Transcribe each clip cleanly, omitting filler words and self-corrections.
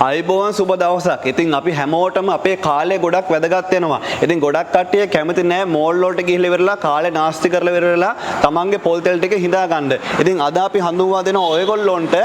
අයිබෝවන් සුබ දවසක්. ඉතින් අපි හැමෝටම අපේ කාලේ ගොඩක් වැදගත් වෙනවා. ඉතින් ගොඩක් කට්ටිය කැමති නැහැ මෝල් වලට ගිහිල්ලා ඉවරලා කාලේ නාස්ති කරලා ඉවරලා තමන්ගේ පොල් තෙල් ටික හිඳා ගන්න. ඉතින් අද අපි හඳුන්වා දෙන ඔයගොල්ලොන්ට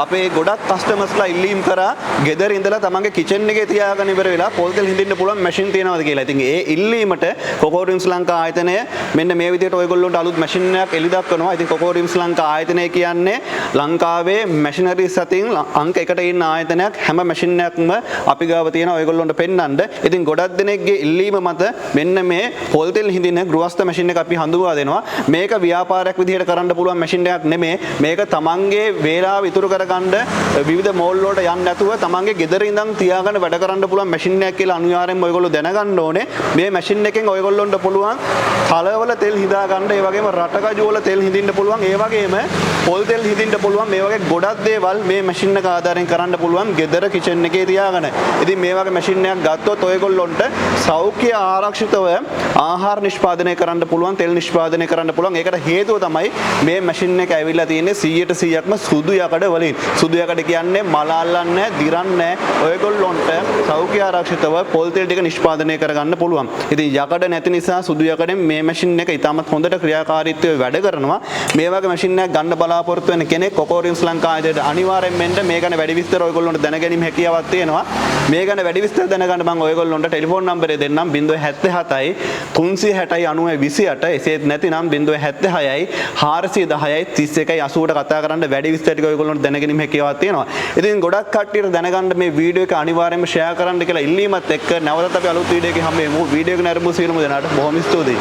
අපේ ගොඩක් කස්ටමර්ස්ලා ඉල්ලීම් කරා ගෙදර ඉඳලා තමන්ගේ කිචන් එකේ තියාගෙන ඉවර වෙලා පොල් තෙල් හිඳින්න පුළුවන් මැෂින් තියෙනවද කියලා. ඉතින් ඒ ඉල්ලීමට කොකෝ ඩ්‍රින්ක්ස් ලංකා ආයතනය මෙන්න මේ විදිහට ඔයගොල්ලොන්ට අලුත් මැෂින් එකක් එලි දක්වනවා. ඉතින් කොකෝ ඩ්‍රින්ක්ස් ලංකා ආයතනය කියන්නේ ලංකාවේ මැෂිනරිස් අතින් අංක 1ට ඉන්න ආයතනයක්. හැම මැෂින් එකක්ම අපි ගාව තියෙනවා ඔයගොල්ලොන්ට පෙන්නන්න. ඉතින් ගොඩක් දෙනෙක්ගේ ඉල්ලීම මත මෙන්න මේ පොල් තෙල් හිඳින ගෘහස්ත මැෂින් එක අපි හඳුන්වා දෙනවා. මේක ව්‍යාපාරයක් විදිහට කරන්න පුළුවන් මැෂින් එකක් නෙමෙයි. මේක තමන්ගේ වේලාව ඉතුරු කරගන්න විවිධ මෝල් වලට යන්න නැතුව තමන්ගේ ගෙදර ඉඳන් තියාගෙන වැඩ කරන්න පුළුවන් මැෂින් එකක් කියලා අනිවාර්යෙන්ම ඔයගොල්ලෝ දැනගන්න ඕනේ. මේ මැෂින් එකෙන් ඔයගොල්ලොන්ට පුළුවන් කලවල තෙල් හිඳා ගන්න, ඒ වගේම රටකජු වල තෙල් හිඳින්න පුළුවන්, ඒ වගේම පොල් තෙල් හිඳින්න පුළුවන්. මේ වගේ ගොඩක් දේවල් මේ මැෂින් එක ආධාරයෙන් කරන්න පුළුවන් ගෙදර කිචන් එකේ තියාගෙන. ඉතින් මේ වගේ මැෂින් එකක් ගත්තොත් ඔයගොල්ලොන්ට සෞඛ්‍ය ආරක්ෂිතව ආහාර නිෂ්පාදනය කරන්න පුළුවන්, තෙල් නිෂ්පාදනය කරන්න පුළුවන්. ඒකට හේතුව තමයි මේ මැෂින් එක ඇවිල්ලා තියෙන්නේ 100%ක්ම සුදු යකඩ වලින්. සුදු යකඩ කියන්නේ මල අල්ලන්නේ නැහැ, දිරන්නේ නැහැ. ඔයගොල්ලොන්ට සෞඛ්‍ය ආරක්ෂිතව පොල් තෙල් ටික නිෂ්පාදනය කරගන්න පුළුවන්. ඉතින් යකඩ නැති නිසා සුදු යකඩෙන් මේ මැෂින් එක ඉතාමත් හොඳට ක්‍රියාකාරීත්වය වැඩ කරනවා. මේ වගේ මැෂින් එකක් ගන්න බලාපොරොත්තු වෙන කෙනෙක් කොකෝ ඩ්‍රින්ක්ස් ලංකා ආයතනයට අනිවාර්යෙන් මෙන්න මේ ගැන වැඩි විස්තර ඔයගොල්ලොන්ට දැනගැනීම හැකියාවක් තියෙනවා. මේ ගැන වැඩි විස්තර දැනගන්න මම ඔයගොල්ලොන්ට ටෙලිෆෝන් නම්බරය දෙන්නම් 077යි 360යි 9028. එසේත් නැතිනම් 076යි 410යි 31යි 80ට කතා කරන්න වැඩි විස්තර ටික ඔයගොල්ලොන්ට දැනගැනීම හැකියාවක් තියෙනවා. ඉතින් ගොඩක් කට්ටියට දැනගන්න මේ වීඩියෝ එක අනිවාර්යෙන්ම ෂෙයා කරන්න කියලා ඉල්ලීමත් එක්ක නැවතත් අපි අලුත් වීඩියෝ එකකින් හම්බෙමු. වීඩියෝ එක නරඹපු සියලුම දෙනාට බොහොම ස්තුතියි.